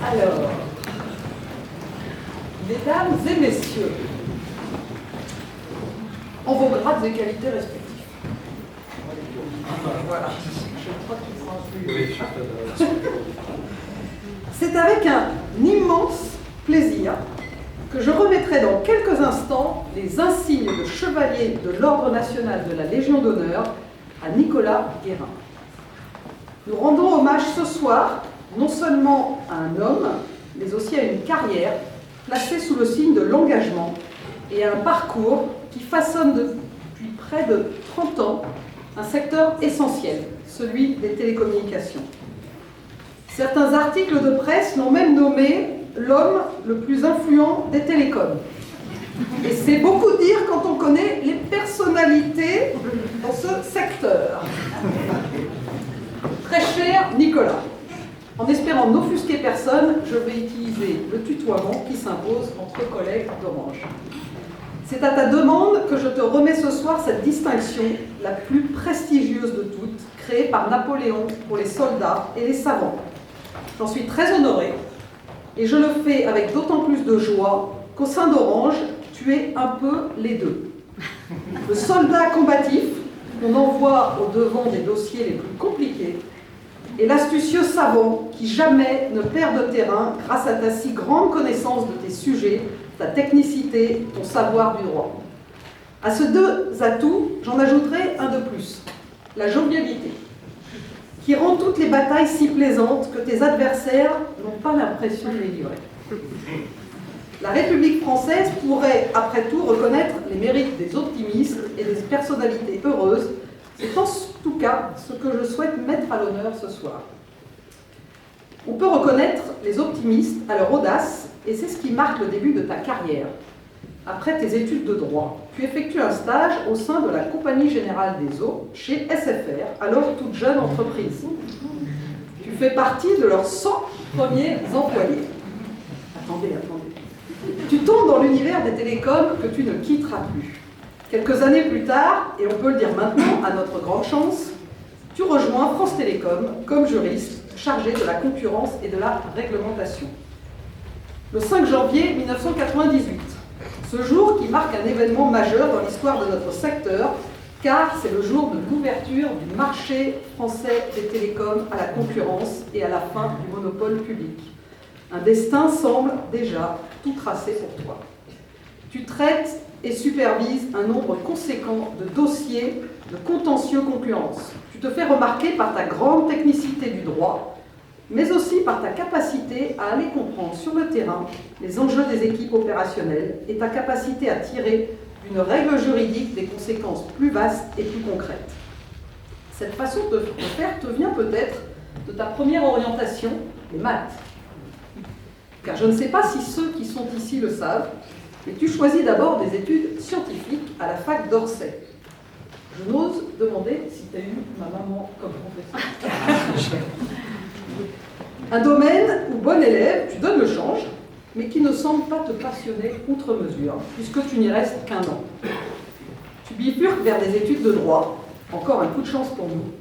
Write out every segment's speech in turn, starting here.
Alors, mesdames et messieurs, en vos grades et qualités respectifs. Voilà. Je crois qu'il sera plus. C'est avec un immense plaisir que je remettrai dans quelques instants les insignes de chevalier de l'Ordre national de la Légion d'honneur à Nicolas Guérin. Nous rendons hommage ce soir non seulement à un homme, mais aussi à une carrière placée sous le signe de l'engagement et à un parcours qui façonne depuis près de 30 ans un secteur essentiel, celui des télécommunications. Certains articles de presse l'ont même nommé l'homme le plus influent des télécoms. Et c'est beaucoup dire quand on connaît les personnalités dans ce secteur. Très cher Nicolas, en espérant n'offusquer personne, je vais utiliser le tutoiement qui s'impose entre collègues d'Orange. C'est à ta demande que je te remets ce soir cette distinction, la plus prestigieuse de toutes, créée par Napoléon pour les soldats et les savants. J'en suis très honorée, et je le fais avec d'autant plus de joie qu'au sein d'Orange, tu es un peu les deux. Le soldat combatif, qu'on envoie au devant des dossiers les plus compliqués, et l'astucieux savant qui jamais ne perd de terrain grâce à ta si grande connaissance de tes sujets, ta technicité, ton savoir du droit. À ces deux atouts, j'en ajouterai un de plus, la jovialité, qui rend toutes les batailles si plaisantes que tes adversaires n'ont pas l'impression de les livrer. La République française pourrait, après tout, reconnaître les mérites des optimistes et des personnalités heureuses. C'est en tout cas ce que je souhaite mettre à l'honneur ce soir. On peut reconnaître les optimistes à leur audace, et c'est ce qui marque le début de ta carrière. Après tes études de droit, tu effectues un stage au sein de la Compagnie Générale des Eaux, chez SFR, alors toute jeune entreprise. Tu fais partie de leurs 100 premiers employés. Attendez. Tu tombes dans l'univers des télécoms que tu ne quitteras plus. Quelques années plus tard, et on peut le dire maintenant, à notre grande chance, tu rejoins France Télécom comme juriste chargé de la concurrence et de la réglementation. Le 5 janvier 1998, ce jour qui marque un événement majeur dans l'histoire de notre secteur, car c'est le jour de l'ouverture du marché français des télécoms à la concurrence et à la fin du monopole public. Un destin semble déjà tout tracé pour toi. Tu traites et supervises un nombre conséquent de dossiers de contentieux concurrence. Tu te fais remarquer par ta grande technicité du droit, mais aussi par ta capacité à aller comprendre sur le terrain les enjeux des équipes opérationnelles et ta capacité à tirer d'une règle juridique des conséquences plus vastes et plus concrètes. Cette façon de faire te vient peut-être de ta première orientation, les maths. Car je ne sais pas si ceux qui sont ici le savent, mais tu choisis d'abord des études scientifiques à la fac d'Orsay. Je n'ose demander si tu as eu ma maman comme professeur. Un domaine où, bon élève, tu donnes le change, mais qui ne semble pas te passionner outre mesure, puisque tu n'y restes qu'un an. Tu bifurques vers des études de droit, encore un coup de chance pour nous.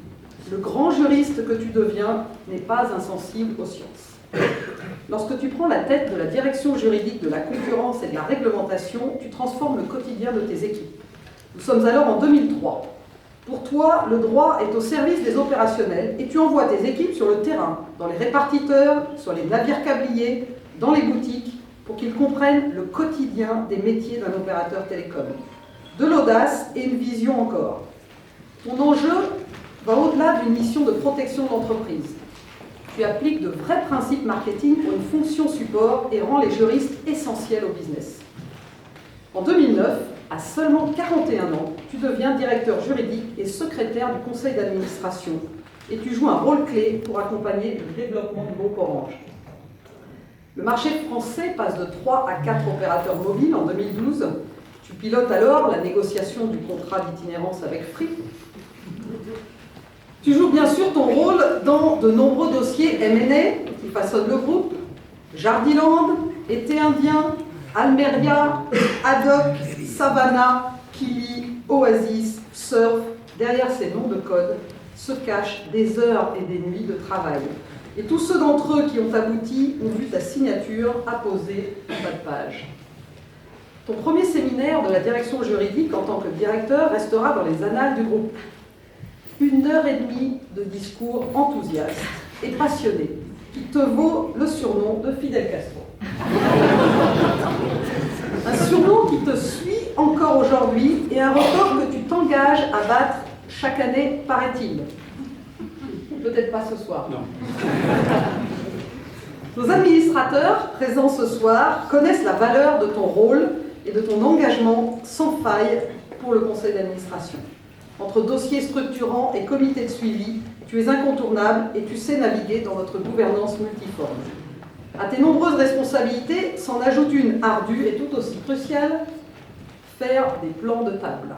Le grand juriste que tu deviens n'est pas insensible aux sciences. Lorsque tu prends la tête de la direction juridique de la concurrence et de la réglementation, tu transformes le quotidien de tes équipes. Nous sommes alors en 2003. Pour toi, le droit est au service des opérationnels et tu envoies tes équipes sur le terrain, dans les répartiteurs, sur les navires câbliers, dans les boutiques, pour qu'ils comprennent le quotidien des métiers d'un opérateur télécom. De l'audace et une vision encore. Ton enjeu va au-delà d'une mission de protection d'entreprise. Tu appliques de vrais principes marketing pour une fonction support et rends les juristes essentiels au business. En 2009, à seulement 41 ans, tu deviens directeur juridique et secrétaire du conseil d'administration et tu joues un rôle clé pour accompagner le développement du groupe Orange. Le marché français passe de 3 à 4 opérateurs mobiles en 2012. Tu pilotes alors la négociation du contrat d'itinérance avec Free. Tu joues bien sûr ton rôle dans de nombreux dossiers M&A qui façonnent le groupe. Jardiland, Été Indien, Almeria, Haddock, Savannah, Kili, Oasis, Surf. Derrière ces noms de code se cachent des heures et des nuits de travail. Et tous ceux d'entre eux qui ont abouti ont vu ta signature apposée en bas de page. Ton premier séminaire de la direction juridique en tant que directeur restera dans les annales du groupe. 1h30 de discours enthousiaste et passionné, qui te vaut le surnom de Fidel Castro. Un surnom qui te suit encore aujourd'hui et un record que tu t'engages à battre chaque année, paraît-il. Peut-être pas ce soir. Non. Nos administrateurs présents ce soir connaissent la valeur de ton rôle et de ton engagement sans faille pour le conseil d'administration. Entre dossiers structurants et comités de suivi, tu es incontournable et tu sais naviguer dans notre gouvernance multiforme. À tes nombreuses responsabilités s'en ajoute une ardue et tout aussi cruciale, faire des plans de table.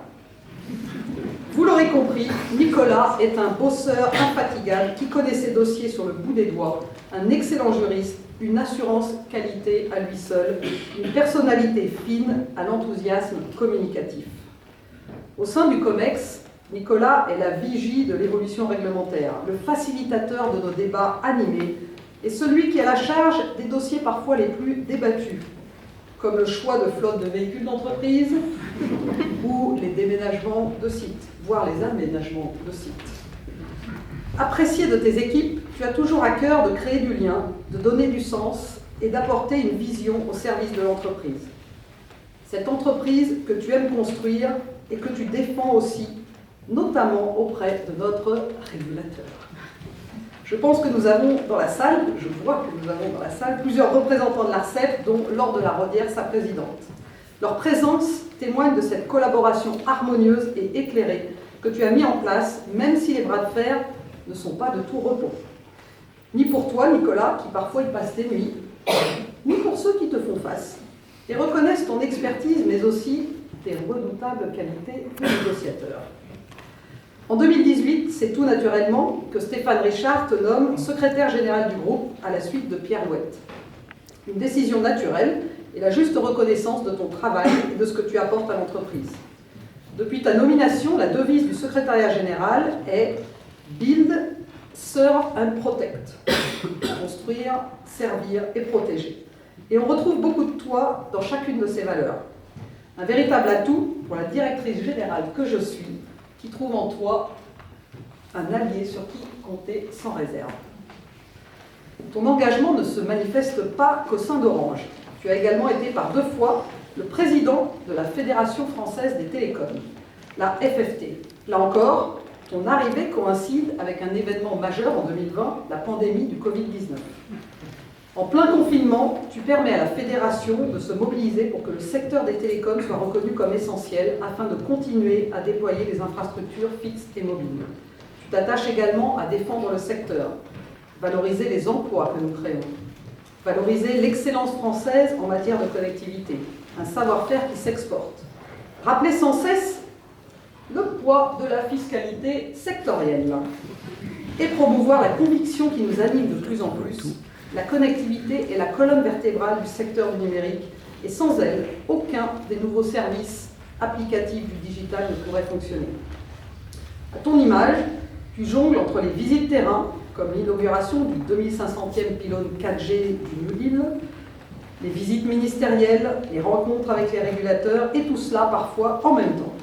Vous l'aurez compris, Nicolas est un bosseur infatigable qui connaît ses dossiers sur le bout des doigts, un excellent juriste, une assurance qualité à lui seul, une personnalité fine à l'enthousiasme communicatif. Au sein du COMEX, Nicolas est la vigie de l'évolution réglementaire, le facilitateur de nos débats animés et celui qui a la charge des dossiers parfois les plus débattus, comme le choix de flotte de véhicules d'entreprise ou les déménagements de sites, voire les aménagements de sites. Apprécié de tes équipes, tu as toujours à cœur de créer du lien, de donner du sens et d'apporter une vision au service de l'entreprise. Cette entreprise que tu aimes construire et que tu défends aussi, notamment auprès de notre régulateur. Je pense que nous avons dans la salle, je vois que nous avons dans la salle plusieurs représentants de l'ARCEP, dont Laure de la Rodière, sa présidente. Leur présence témoigne de cette collaboration harmonieuse et éclairée que tu as mis en place, même si les bras de fer ne sont pas de tout repos. Ni pour toi, Nicolas, qui parfois y passe tes nuits, ni pour ceux qui te font face et reconnaissent ton expertise, mais aussi tes redoutables qualités de négociateur. En 2018, c'est tout naturellement que Stéphane Richard te nomme secrétaire général du groupe à la suite de Pierre Louette. Une décision naturelle et la juste reconnaissance de ton travail et de ce que tu apportes à l'entreprise. Depuis ta nomination, la devise du secrétariat général est « Build, Serve and Protect ». Construire, servir et protéger. Et on retrouve beaucoup de toi dans chacune de ces valeurs. Un véritable atout pour la directrice générale que je suis, qui trouve en toi un allié sur qui compter sans réserve. Ton engagement ne se manifeste pas qu'au sein d'Orange. Tu as également été par 2 fois le président de la Fédération française des télécoms, la FFT. Là encore, ton arrivée coïncide avec un événement majeur en 2020, la pandémie du Covid-19. En plein confinement, tu permets à la fédération de se mobiliser pour que le secteur des télécoms soit reconnu comme essentiel afin de continuer à déployer des infrastructures fixes et mobiles. Tu t'attaches également à défendre le secteur, valoriser les emplois que nous créons, valoriser l'excellence française en matière de connectivité, un savoir-faire qui s'exporte, rappeler sans cesse le poids de la fiscalité sectorielle et promouvoir la conviction qui nous anime de plus en plus. La connectivité est la colonne vertébrale du secteur du numérique et sans elle, aucun des nouveaux services applicatifs du digital ne pourrait fonctionner. À ton image, tu jongles entre les visites terrain, comme l'inauguration du 2500e pylône 4G du New Deal, les visites ministérielles, les rencontres avec les régulateurs, et tout cela parfois en même temps.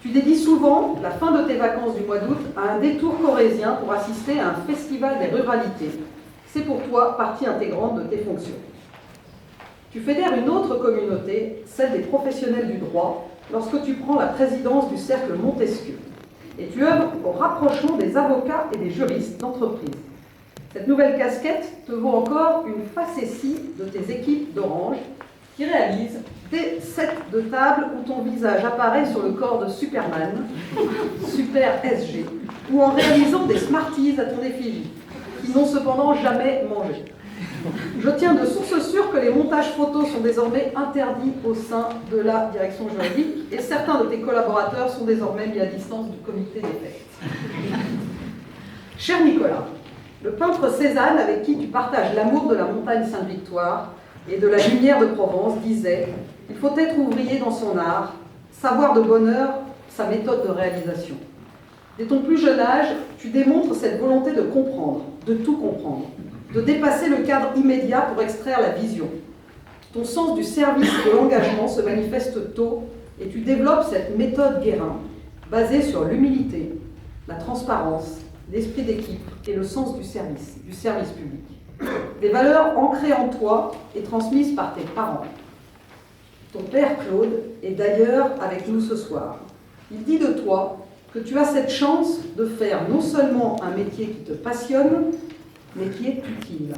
Tu dédies souvent la fin de tes vacances du mois d'août à un détour corrézien pour assister à un festival des ruralités. C'est pour toi partie intégrante de tes fonctions. Tu fédères une autre communauté, celle des professionnels du droit, lorsque tu prends la présidence du Cercle Montesquieu. Et tu œuvres au rapprochement des avocats et des juristes d'entreprise. Cette nouvelle casquette te vaut encore une facétie de tes équipes d'Orange qui réalisent des sets de table où ton visage apparaît sur le corps de Superman, Super SG, ou en réalisant des Smarties à ton effigie, qui n'ont cependant jamais mangé. Je tiens de source sûre que les montages photos sont désormais interdits au sein de la direction juridique et certains de tes collaborateurs sont désormais mis à distance du comité des fêtes. Cher Nicolas, le peintre Cézanne, avec qui tu partages l'amour de la montagne Sainte-Victoire et de la lumière de Provence, disait « Il faut être ouvrier dans son art, savoir de bonne heure sa méthode de réalisation ». Dès ton plus jeune âge, tu démontres cette volonté de comprendre, de tout comprendre, de dépasser le cadre immédiat pour extraire la vision. Ton sens du service et de l'engagement se manifeste tôt et tu développes cette méthode Guérin, basée sur l'humilité, la transparence, l'esprit d'équipe et le sens du service public. Des valeurs ancrées en toi et transmises par tes parents. Ton père Claude est d'ailleurs avec nous ce soir. Il dit de toi que tu as cette chance de faire non seulement un métier qui te passionne, mais qui est utile.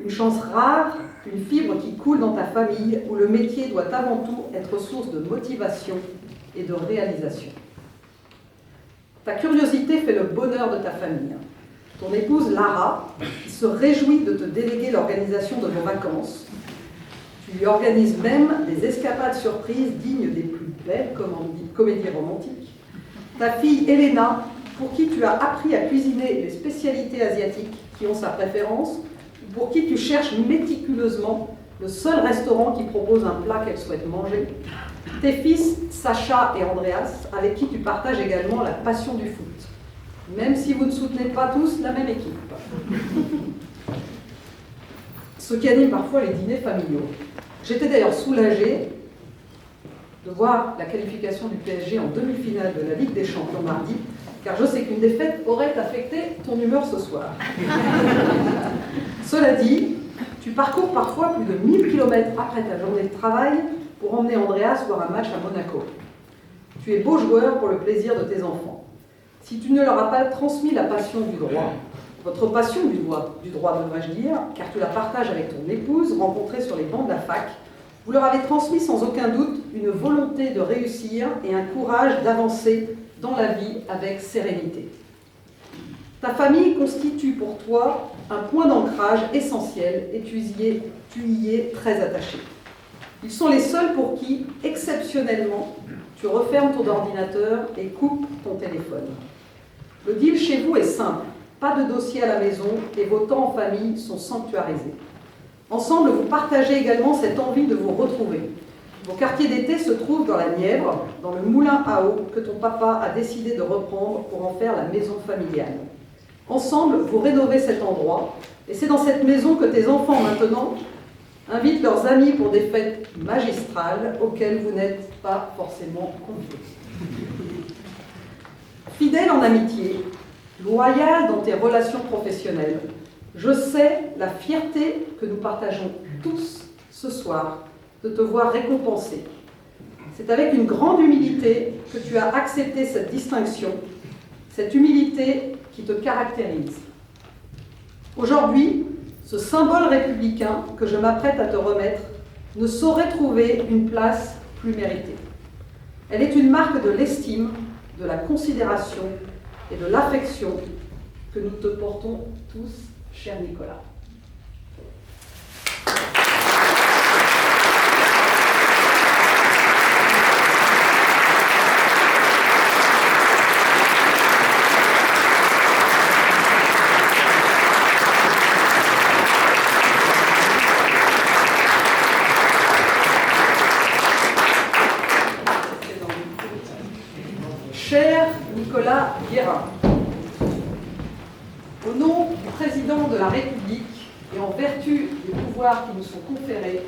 Une chance rare, une fibre qui coule dans ta famille où le métier doit avant tout être source de motivation et de réalisation. Ta curiosité fait le bonheur de ta famille. Ton épouse Lara, qui se réjouit de te déléguer l'organisation de vos vacances. Tu lui organises même des escapades surprises dignes des plus belles comédies romantiques. Ta fille Elena, pour qui tu as appris à cuisiner les spécialités asiatiques qui ont sa préférence, ou pour qui tu cherches méticuleusement le seul restaurant qui propose un plat qu'elle souhaite manger. Tes fils Sacha et Andreas, avec qui tu partages également la passion du foot, même si vous ne soutenez pas tous la même équipe. Ce qui anime parfois les dîners familiaux. J'étais d'ailleurs soulagée de voir la qualification du PSG en demi-finale de la Ligue des Champions mardi, car je sais qu'une défaite aurait affecté ton humeur ce soir. Cela dit, tu parcours parfois plus de 1000 km après ta journée de travail pour emmener Andreas voir un match à Monaco. Tu es beau joueur pour le plaisir de tes enfants. Si tu ne leur as pas transmis la passion du droit, votre passion du droit devrais-je dire, car tu la partages avec ton épouse rencontrée sur les bancs de la fac, vous leur avez transmis sans aucun doute une volonté de réussir et un courage d'avancer dans la vie avec sérénité. Ta famille constitue pour toi un point d'ancrage essentiel et tu y es très attaché. Ils sont les seuls pour qui, exceptionnellement, tu refermes ton ordinateur et coupes ton téléphone. Le deal chez vous est simple, pas de dossier à la maison et vos temps en famille sont sanctuarisés. Ensemble, vous partagez également cette envie de vous retrouver. Vos quartiers d'été se trouvent dans la Nièvre, dans le moulin à eau que ton papa a décidé de reprendre pour en faire la maison familiale. Ensemble, vous rénovez cet endroit et c'est dans cette maison que tes enfants maintenant invitent leurs amis pour des fêtes magistrales auxquelles vous n'êtes pas forcément conviés. Fidèle en amitié, loyal dans tes relations professionnelles, je sais la fierté que nous partageons tous ce soir de te voir récompensé. C'est avec une grande humilité que tu as accepté cette distinction, cette humilité qui te caractérise. Aujourd'hui, ce symbole républicain que je m'apprête à te remettre ne saurait trouver une place plus méritée. Elle est une marque de l'estime, de la considération et de l'affection que nous te portons tous, cher Nicolas. Cher Nicolas Guérin, au nom du président de la République et en vertu des pouvoirs qui nous sont conférés,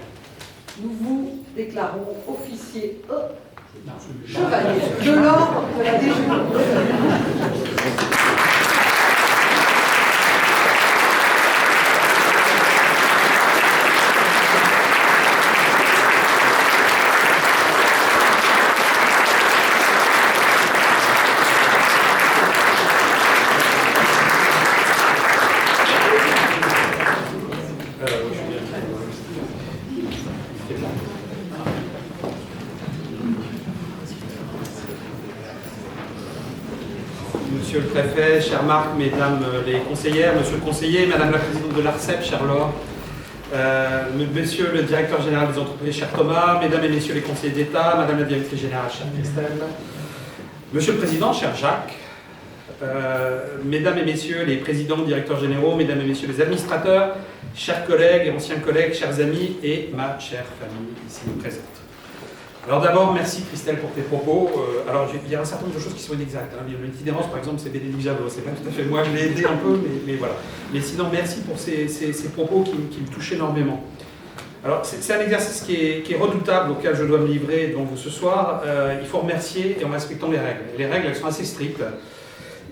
nous vous déclarons officier chevalier de l'ordre de la Légion. Monsieur le préfet, cher Marc, mesdames les conseillères, monsieur le conseiller, madame la présidente de l'ARCEP, cher Laure, monsieur le directeur général des entreprises, cher Thomas, mesdames et messieurs les conseillers d'État, madame la directrice générale, chère Christelle, monsieur le président, cher Jacques, mesdames et messieurs les présidents, directeurs généraux, mesdames et messieurs les administrateurs, chers collègues et anciens collègues, chers amis et ma chère famille ici présente. Alors d'abord, merci Christelle pour tes propos. Alors il y a un certain nombre de choses qui sont inexactes. Hein. L'itinérance, par exemple, c'est Bénédicte Jablot. C'est pas tout à fait moi, je l'ai aidé un peu, mais voilà. Mais sinon, merci pour ces propos qui me touchent énormément. Alors c'est un exercice qui est redoutable, auquel je dois me livrer devant vous ce soir. Il faut remercier et en respectant les règles. Et les règles, elles sont assez strictes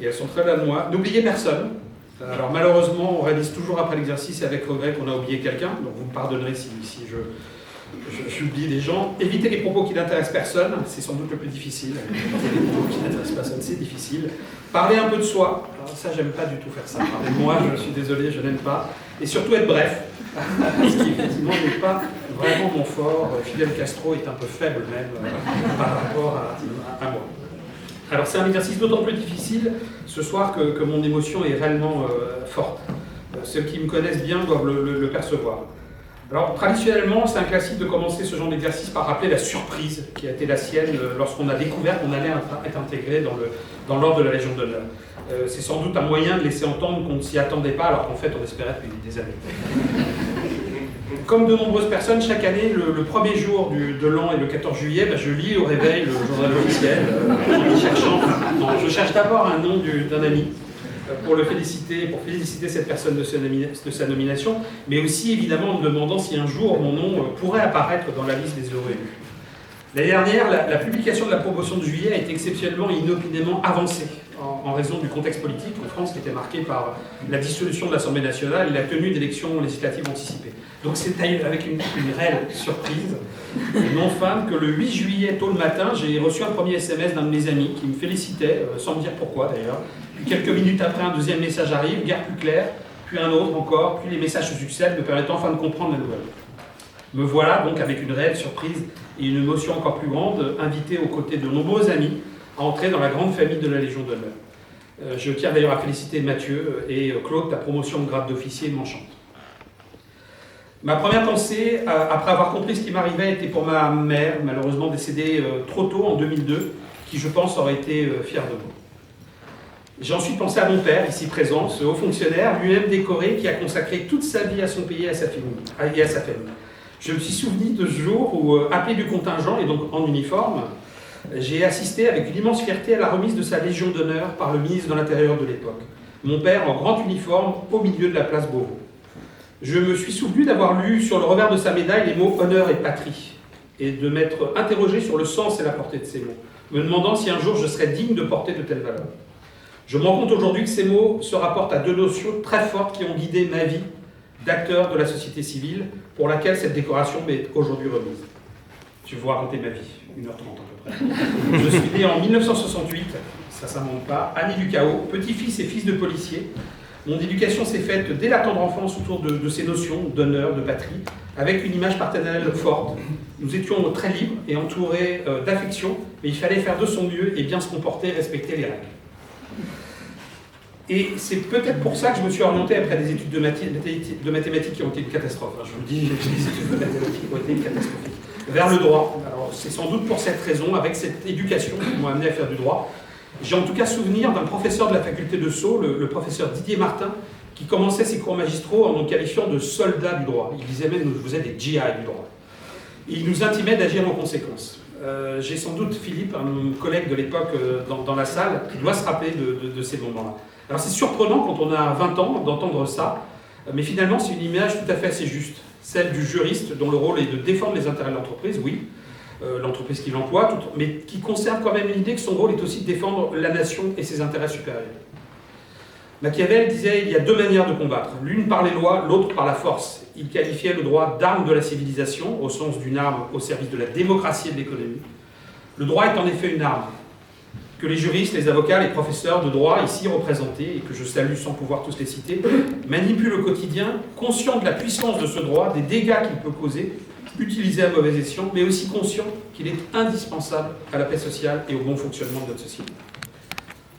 et elles sont très loin de moi. N'oubliez personne. Alors malheureusement, on réalise toujours après l'exercice et avec regret qu'on a oublié quelqu'un. Donc vous me pardonnerez si j'oublie des gens. Évitez les propos qui n'intéressent personne, c'est sans doute le plus difficile. Évitez les propos qui n'intéressent personne, c'est difficile. Parlez un peu de soi. Alors ça, j'aime pas du tout faire ça. Parlez de moi, je suis désolé, je n'aime pas. Et surtout être bref. Ce qui effectivement n'est pas vraiment mon fort. Fidel Castro est un peu faible même par rapport à moi. Alors c'est un exercice d'autant plus difficile ce soir que mon émotion est réellement forte. Ceux qui me connaissent bien doivent le percevoir. Alors traditionnellement, c'est un classique de commencer ce genre d'exercice par rappeler la surprise qui a été la sienne lorsqu'on a découvert qu'on allait être intégré dans l'ordre de la Légion d'honneur. C'est sans doute un moyen de laisser entendre qu'on ne s'y attendait pas, alors qu'en fait on espérait depuis des années. Comme de nombreuses personnes, chaque année, le premier jour de l'an et le 14 juillet, je lis au réveil le journal officiel, je cherche d'abord un nom d'un ami pour féliciter cette personne de sa nomination, mais aussi évidemment en me demandant si un jour mon nom pourrait apparaître dans la liste des heureux élus. L'année dernière, la publication de la promotion de juillet a été exceptionnellement et inopinément avancée en raison du contexte politique en France qui était marqué par la dissolution de l'Assemblée nationale et la tenue d'élections législatives anticipées. Donc c'est avec une réelle surprise, non fan, que le 8 juillet, tôt le matin, j'ai reçu un premier SMS d'un de mes amis qui me félicitait, sans me dire pourquoi d'ailleurs. Puis quelques minutes après, un deuxième message arrive, guère plus clair, puis un autre encore, puis les messages se succèdent, me permettant enfin de comprendre la nouvelle. Me voilà donc avec une réelle surprise et une émotion encore plus grande, invité aux côtés de nombreux amis à entrer dans la grande famille de la Légion d'honneur. Je tiens d'ailleurs à féliciter Mathieu et Claude, ta promotion de grade d'officier m'enchante. Ma première pensée, après avoir compris ce qui m'arrivait, était pour ma mère, malheureusement décédée trop tôt, en 2002, qui, je pense, aurait été fière de moi. J'ai ensuite pensé à mon père, ici présent, ce haut fonctionnaire, lui-même décoré, qui a consacré toute sa vie à son pays et à sa famille. Je me suis souvenu de ce jour où, appelé du contingent, et donc en uniforme, j'ai assisté avec une immense fierté à la remise de sa Légion d'honneur par le ministre de l'Intérieur de l'époque. Mon père en grand uniforme, au milieu de la place Beauvau. Je me suis souvenu d'avoir lu sur le revers de sa médaille les mots « honneur » et « patrie », et de m'être interrogé sur le sens et la portée de ces mots, me demandant si un jour je serais digne de porter de telles valeurs. Je me rends compte aujourd'hui que ces mots se rapportent à deux notions très fortes qui ont guidé ma vie d'acteur de la société civile, pour laquelle cette décoration m'est aujourd'hui remise. Je vais vous raconter ma vie, 1h30 à peu près. Je suis né en 1968, ça ne manque pas, à Nid du Chaos, petit-fils et fils de policier. Mon éducation s'est faite dès la tendre enfance autour de ces notions d'honneur, de patrie, avec une image paternelle forte. Nous étions très libres et entourés d'affection, mais il fallait faire de son mieux et bien se comporter, respecter les règles. Et c'est peut-être pour ça que je me suis orienté après des études de mathématiques qui ont été une catastrophe. Je vous le dis, j'ai fait des études de mathématiques qui ont été une catastrophe. Vers le droit. Alors c'est sans doute pour cette raison, avec cette éducation qui m'a amené à faire du droit. J'ai en tout cas souvenir d'un professeur de la faculté de Sceaux, le professeur Didier Martin, qui commençait ses cours magistraux en nous qualifiant de soldats du droit. Il disait même « vous êtes des GI du droit ». Et il nous intimait d'agir en conséquence. J'ai sans doute Philippe, un collègue de l'époque dans la salle, qui doit se rappeler de ces moments-là. Alors c'est surprenant quand on a 20 ans d'entendre ça, mais finalement c'est une image tout à fait assez juste, celle du juriste dont le rôle est de défendre les intérêts de l'entreprise, oui, l'entreprise qui l'emploie, mais qui conserve quand même l'idée que son rôle est aussi de défendre la nation et ses intérêts supérieurs. Machiavel disait il y a deux manières de combattre, l'une par les lois, l'autre par la force. Il qualifiait le droit d'arme de la civilisation, au sens d'une arme au service de la démocratie et de l'économie. Le droit est en effet une arme, que les juristes, les avocats, les professeurs de droit ici représentés, et que je salue sans pouvoir tous les citer, manipulent au quotidien, conscients de la puissance de ce droit, des dégâts qu'il peut causer, utilisé à mauvais escient, mais aussi conscients qu'il est indispensable à la paix sociale et au bon fonctionnement de notre société.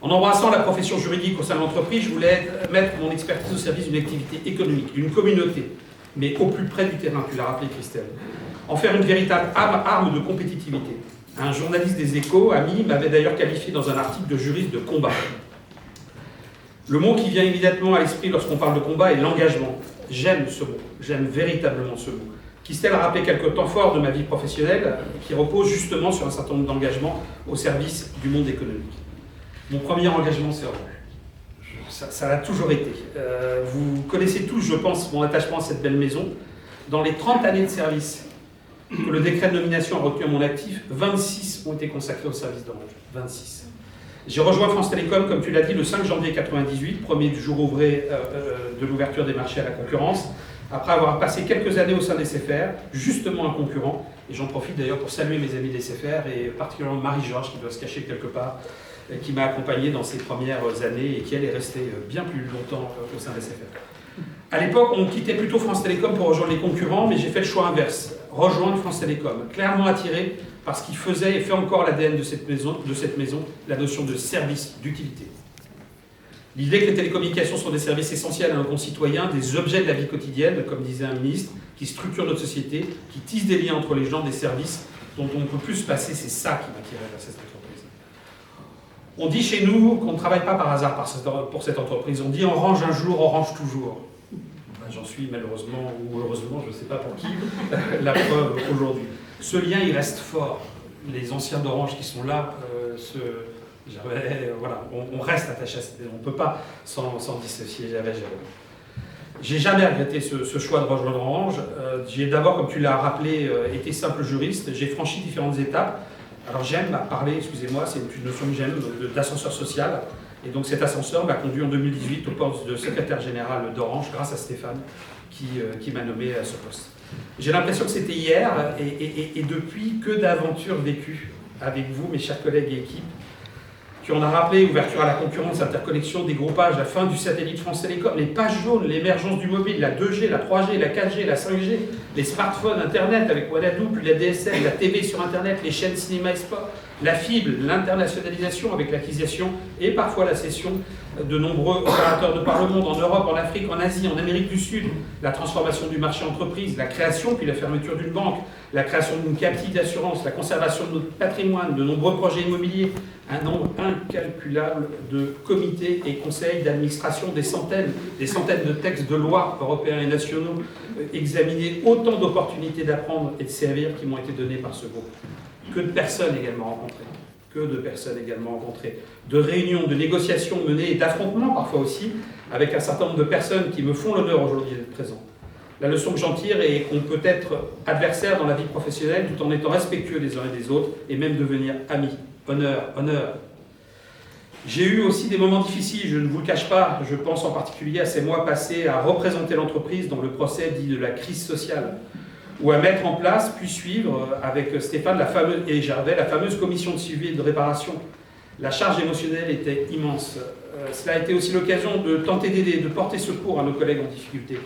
En embrassant la profession juridique au sein de l'entreprise, je voulais mettre mon expertise au service d'une activité économique, d'une communauté, mais au plus près du terrain, tu l'as rappelé Christelle. En faire une véritable arme de compétitivité. Un journaliste des Échos, ami, m'avait d'ailleurs qualifié dans un article de juriste de combat. Le mot qui vient immédiatement à l'esprit lorsqu'on parle de combat est l'engagement. J'aime ce mot, j'aime véritablement ce mot, Christelle a rappelé quelques temps forts de ma vie professionnelle qui reposent justement sur un certain nombre d'engagements au service du monde économique. Mon premier engagement, c'est Orange. Ça l'a toujours été. Vous connaissez tous, je pense, mon attachement à cette belle maison. Dans les 30 années de service que le décret de nomination a retenu à mon actif, 26 ont été consacrés au service d'Orange. 26. J'ai rejoint France Télécom, comme tu l'as dit, le 5 janvier 1998, premier du jour ouvré de l'ouverture des marchés à la concurrence, après avoir passé quelques années au sein des SFR, justement un concurrent. Et j'en profite d'ailleurs pour saluer mes amis des SFR, et particulièrement Marie-Georges, qui doit se cacher quelque part, qui m'a accompagné dans ces premières années et qui, elle, est restée bien plus longtemps au sein des SFR. À l'époque, on quittait plutôt France Télécom pour rejoindre les concurrents, mais j'ai fait le choix inverse, rejoindre France Télécom, clairement attiré par ce qui faisait et fait encore l'ADN de cette maison, la notion de service, d'utilité. L'idée que les télécommunications sont des services essentiels à nos concitoyens, des objets de la vie quotidienne, comme disait un ministre, qui structurent notre société, qui tissent des liens entre les gens, des services dont on ne peut plus se passer, c'est ça qui m'attirait vers cette entreprise. On dit chez nous qu'on ne travaille pas par hasard pour cette entreprise, on dit Orange un jour, Orange toujours. J'en suis malheureusement ou heureusement, je ne sais pas pour qui, la preuve aujourd'hui. Ce lien, il reste fort. Les anciens d'Orange qui sont là, voilà, on reste attaché à cette maison. On ne peut pas s'en dissocier avec Jérôme. J'ai jamais regretté ce choix de rejoindre Orange. J'ai d'abord, comme tu l'as rappelé, été simple juriste. J'ai franchi différentes étapes. Alors j'aime parler, excusez-moi, c'est une notion que j'aime, d'ascenseur social. Et donc cet ascenseur m'a conduit en 2018 au poste de secrétaire général d'Orange grâce à Stéphane qui m'a nommé à ce poste. J'ai l'impression que c'était hier et depuis, que d'aventures vécues avec vous, mes chers collègues et équipes, qui on a rappelé ouverture à la concurrence, interconnexion, dégroupage, la fin du satellite France Télécom, les pages jaunes, l'émergence du mobile, la 2G, la 3G, la 4G, la 5G, les smartphones, Internet avec Wanadoo, puis la DSL, la TV sur Internet, les chaînes cinéma et sport, la fibre, l'internationalisation avec l'acquisition et parfois la cession de nombreux opérateurs de par le monde, en Europe, en Afrique, en Asie, en Amérique du Sud, la transformation du marché entreprise, la création puis la fermeture d'une banque, la création d'une captive d'assurance, la conservation de notre patrimoine, de nombreux projets immobiliers, un nombre incalculable de comités et conseils d'administration, des centaines de textes de loi européens et nationaux examinés, autant d'opportunités d'apprendre et de servir qui m'ont été données par ce groupe. Que de personnes également rencontrées, de réunions, de négociations menées et d'affrontements parfois aussi, avec un certain nombre de personnes qui me font l'honneur aujourd'hui d'être présents. La leçon que j'en tire est qu'on peut être adversaire dans la vie professionnelle tout en étant respectueux des uns et des autres et même devenir amis. Honneur, honneur. J'ai eu aussi des moments difficiles, je ne vous le cache pas, je pense en particulier à ces mois passés à représenter l'entreprise dans le procès dit de la crise sociale, ou à mettre en place, puis suivre avec Stéphane et Gervais la fameuse commission de suivi et de réparation. La charge émotionnelle était immense. Cela a été aussi l'occasion de tenter d'aider, de porter secours à nos collègues en difficulté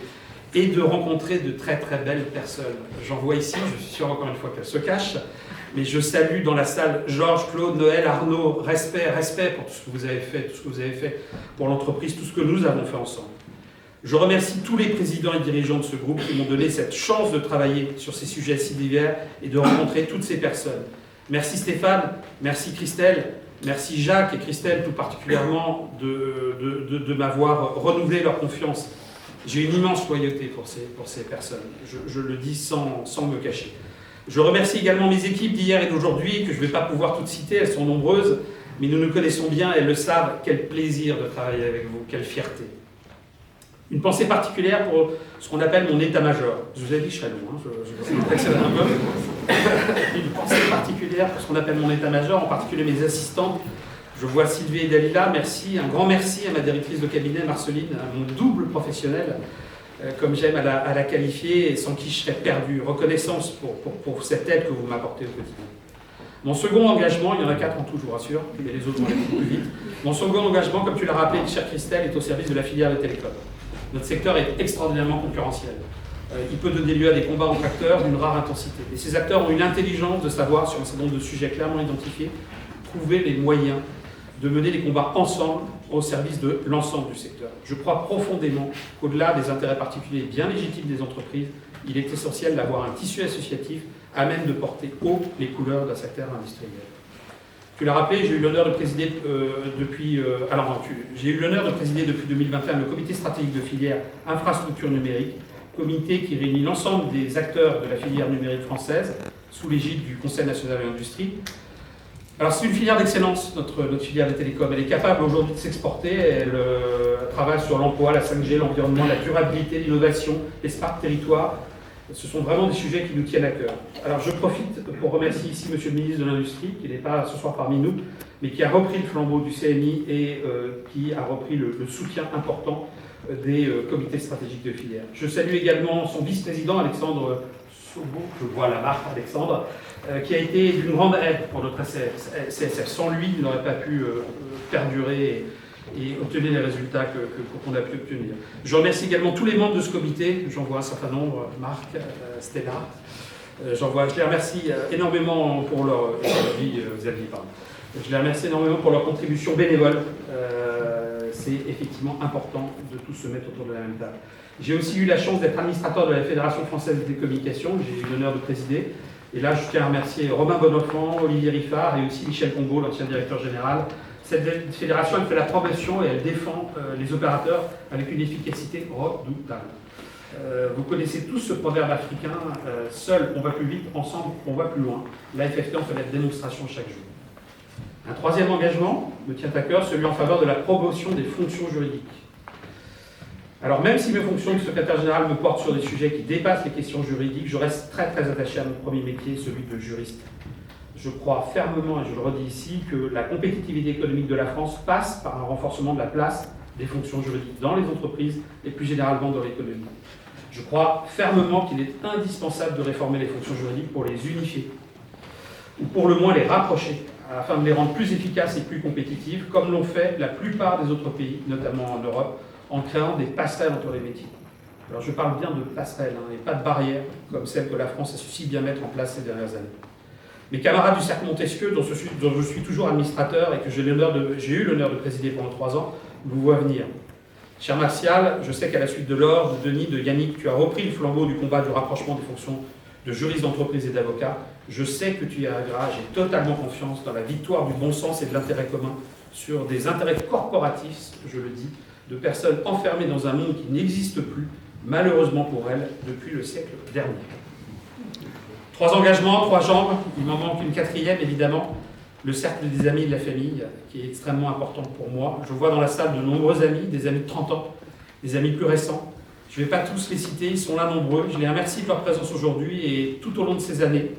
et de rencontrer de très très belles personnes. J'en vois ici, je suis sûr encore une fois qu'elles se cachent, mais je salue dans la salle Georges, Claude, Noël, Arnaud, respect pour tout ce que vous avez fait, tout ce que vous avez fait pour l'entreprise, tout ce que nous avons fait ensemble. Je remercie tous les présidents et dirigeants de ce groupe qui m'ont donné cette chance de travailler sur ces sujets si divers et de rencontrer toutes ces personnes. Merci Stéphane, merci Christelle, merci Jacques et Christelle tout particulièrement de m'avoir renouvelé leur confiance. J'ai une immense loyauté pour ces personnes, je le dis sans me cacher. Je remercie également mes équipes d'hier et d'aujourd'hui, que je ne vais pas pouvoir toutes citer, elles sont nombreuses, mais nous nous connaissons bien, elles le savent, quel plaisir de travailler avec vous, quelle fierté. Une pensée particulière pour ce qu'on appelle mon état-major. Je vous ai dit, je serais long, je vais accélérer un peu. Une pensée particulière pour ce qu'on appelle mon état-major, en particulier mes assistantes. Je vois Sylvie et Dalila, merci, un grand merci à ma directrice de cabinet, Marceline, à mon double professionnel, comme j'aime à la qualifier, et sans qui je serais perdu. Reconnaissance pour cette aide que vous m'apportez au quotidien. Mon second engagement, il y en a 4 en tout, je vous rassure, mais les autres vont aller plus vite. Mon second engagement, comme tu l'as rappelé, chère Christelle, est au service de la filière de télécom. Notre secteur est extraordinairement concurrentiel. Il peut donner lieu à des combats entre acteurs d'une rare intensité. Et ces acteurs ont une intelligence de savoir, sur un certain nombre de sujets clairement identifiés, trouver les moyens de mener les combats ensemble au service de l'ensemble du secteur. Je crois profondément qu'au-delà des intérêts particuliers bien légitimes des entreprises, il est essentiel d'avoir un tissu associatif à même de porter haut les couleurs d'un secteur industriel. Tu l'as rappelé, j'ai eu l'honneur de présider depuis 2021 le comité stratégique de filière infrastructure numérique comité qui réunit l'ensemble des acteurs de la filière numérique française sous l'égide du Conseil national de l'industrie. Alors c'est une filière d'excellence, notre filière des télécoms. Elle est capable aujourd'hui de s'exporter, elle travaille sur l'emploi, la 5G, l'environnement, la durabilité, l'innovation, les smart territoires. Ce sont vraiment des sujets qui nous tiennent à cœur. Alors je profite pour remercier ici Monsieur le ministre de l'Industrie, qui n'est pas ce soir parmi nous, mais qui a repris le flambeau du CNI et qui a repris le soutien important des comités stratégiques de filière. Je salue également son vice-président Alexandre Sobo, je vois la marque Alexandre, qui a été d'une grande aide pour notre CSF. Sans lui, il n'aurait pas pu perdurer et obtenir les résultats qu'on a pu obtenir. Je remercie également tous les membres de ce comité, j'en vois un certain nombre, Marc, Stella, je les remercie énormément pour leur... Je les remercie énormément pour leur contribution bénévole. C'est effectivement important de tous se mettre autour de la même table. J'ai aussi eu la chance d'être administrateur de la Fédération française des communications, que j'ai eu l'honneur de présider. Et là, je tiens à remercier Romain Bonenfant, Olivier Riffard et aussi Michel Combeau, l'ancien directeur général. Cette fédération, elle fait la promotion et elle défend les opérateurs avec une efficacité redoutable. Vous connaissez tous ce proverbe africain, seul on va plus vite, ensemble on va plus loin. La FFT en fait la démonstration chaque jour. Un troisième engagement me tient à cœur, celui en faveur de la promotion des fonctions juridiques. Alors même si mes fonctions de secrétaire général me portent sur des sujets qui dépassent les questions juridiques, je reste très attaché à mon premier métier, celui de juriste. Je crois fermement, et je le redis ici, que la compétitivité économique de la France passe par un renforcement de la place des fonctions juridiques dans les entreprises et plus généralement dans l'économie. Je crois fermement qu'il est indispensable de réformer les fonctions juridiques pour les unifier, ou pour le moins les rapprocher, afin de les rendre plus efficaces et plus compétitives, comme l'ont fait la plupart des autres pays, notamment en Europe, en créant des passerelles entre les métiers. Alors je parle bien de passerelles, et pas de barrières, comme celles que la France a su si bien mettre en place ces dernières années. Mes camarades du Cercle Montesquieu, dont je suis toujours administrateur et que j'ai eu l'honneur de présider pendant 3 ans, vous voient venir. Cher Martial, je sais qu'à la suite de Laure, de Denis, de Yannick, tu as repris le flambeau du combat du rapprochement des fonctions de juriste d'entreprise et d'avocat. Je sais que tu y arriveras, j'ai totalement confiance dans la victoire du bon sens et de l'intérêt commun sur des intérêts corporatifs, je le dis, de personnes enfermées dans un monde qui n'existe plus, malheureusement pour elles, depuis le siècle dernier. 3 engagements, 3 jambes, il m'en manque une 4e évidemment, le cercle des amis et de la famille, qui est extrêmement important pour moi. Je vois dans la salle de nombreux amis, des amis de 30 ans, des amis plus récents. Je ne vais pas tous les citer, ils sont là nombreux. Je les remercie de leur présence aujourd'hui et tout au long de ces années.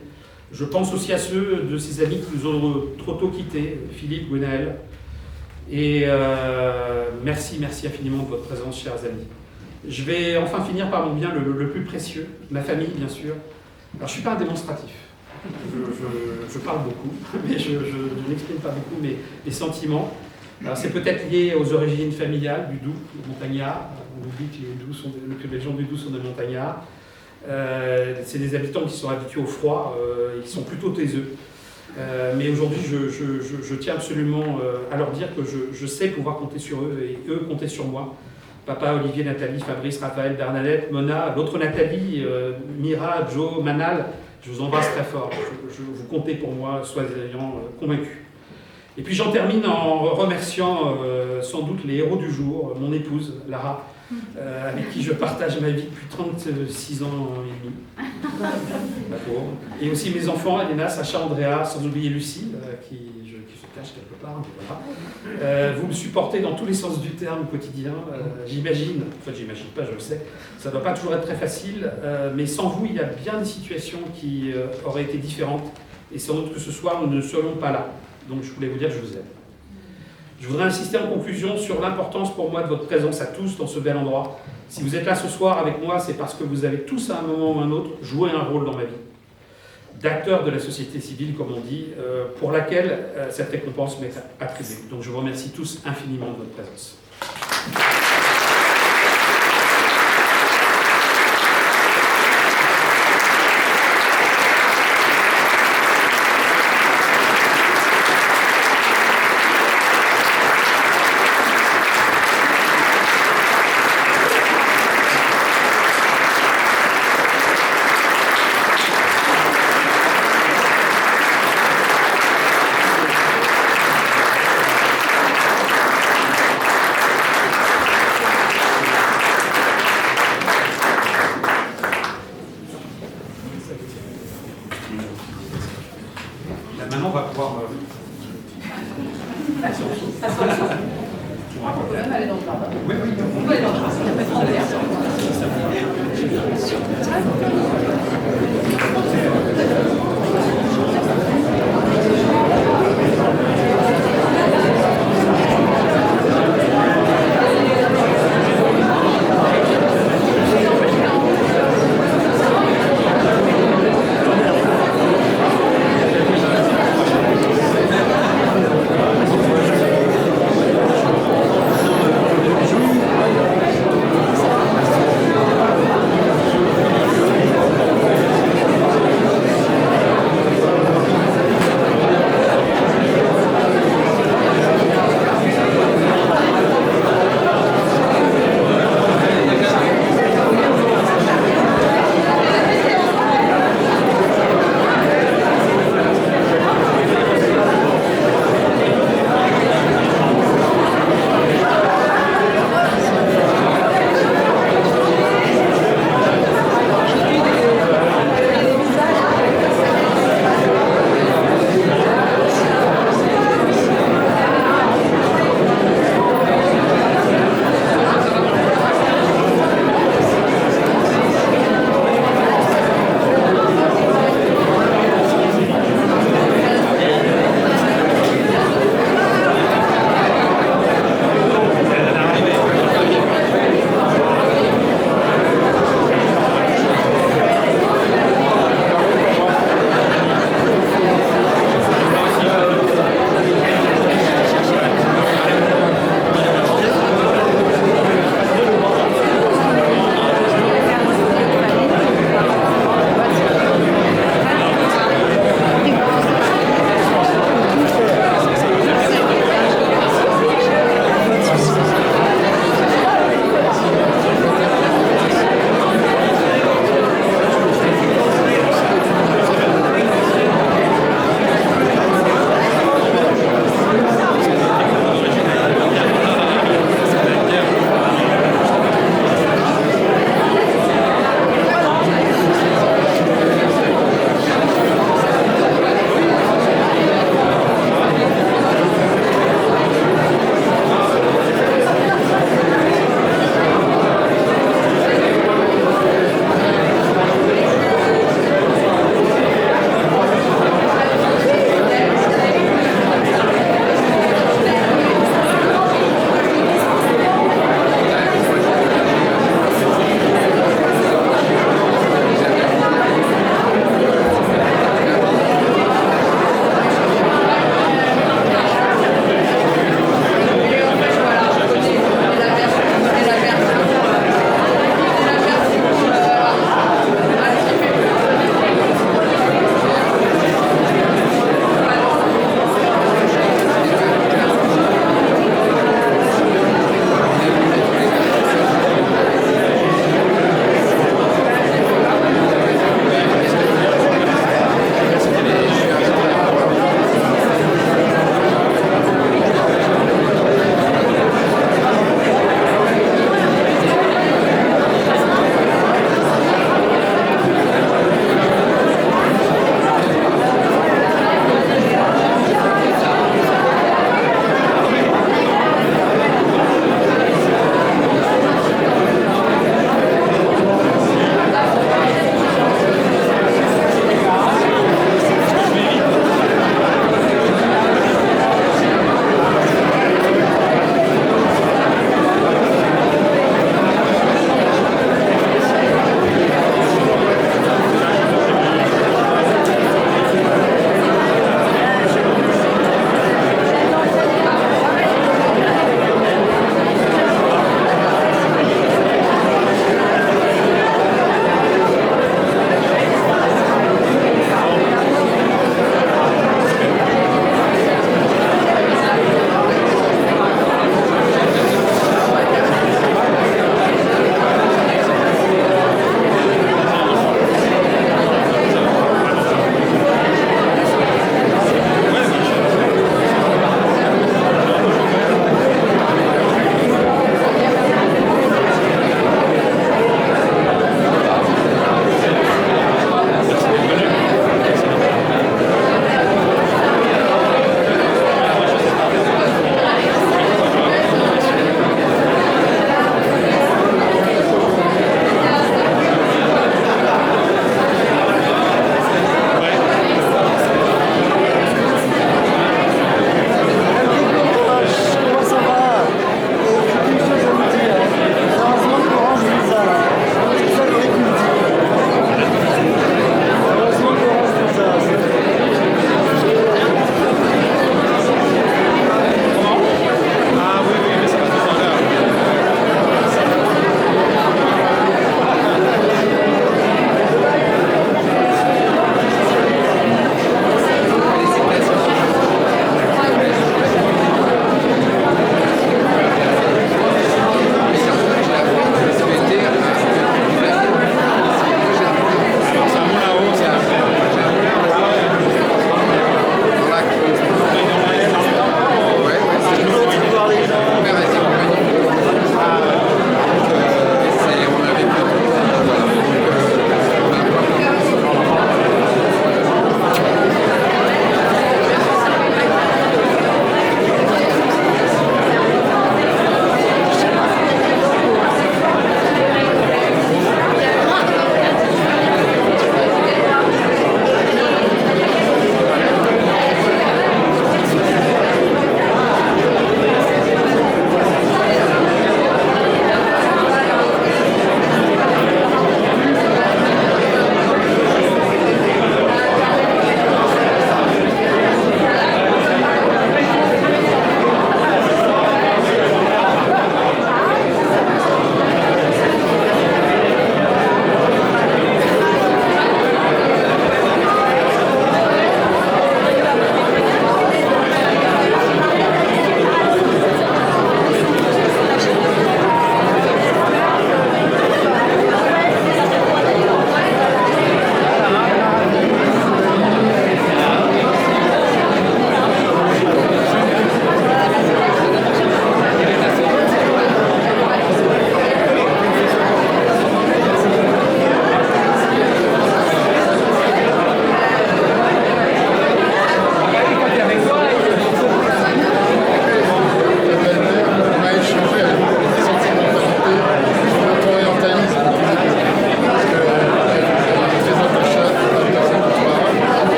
Je pense aussi à ceux de ces amis qui nous ont trop tôt quittés, Philippe, Gwenaël. Et merci infiniment de votre présence, chers amis. Je vais enfin finir par mon bien le plus précieux, ma famille bien sûr. Alors je ne suis pas un démonstratif, je parle beaucoup, mais je n'exprime pas beaucoup mes sentiments. Alors c'est peut-être lié aux origines familiales du Doubs, du Montagnard. On nous dit que les gens du Doubs sont des montagnards. C'est des habitants qui sont habitués au froid, ils sont plutôt taiseux. Mais aujourd'hui, je tiens absolument à leur dire que je sais pouvoir compter sur eux et eux compter sur moi. Papa, Olivier, Nathalie, Fabrice, Raphaël, Bernadette, Mona, l'autre Nathalie, Mira, Joe, Manal, je vous embrasse très fort. Vous comptez pour moi, soyez-en convaincus. Et puis j'en termine en remerciant sans doute les héros du jour, mon épouse, Lara, avec qui je partage ma vie depuis 36 ans et demi. La pauvre. Et aussi mes enfants, Elena, Sacha, Andrea, sans oublier Lucie, qui se cache quelque part. Voilà. Vous me supportez dans tous les sens du terme au quotidien. J'imagine pas, je le sais, ça ne doit pas toujours être très facile, mais sans vous, il y a bien des situations qui auraient été différentes. Et sans doute que ce soir, nous ne serions pas là. Donc je voulais vous dire que je vous aime. Je voudrais insister en conclusion sur l'importance pour moi de votre présence à tous dans ce bel endroit. Si vous êtes là ce soir avec moi, c'est parce que vous avez tous à un moment ou à un autre joué un rôle dans ma vie. D'acteurs de la société civile, comme on dit, pour laquelle cette récompense m'est attribuée. Donc je vous remercie tous infiniment de votre présence. aller dans le jardin. Oui, oui, on peut aller dans le jardin. Il n'y a pas de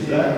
c'est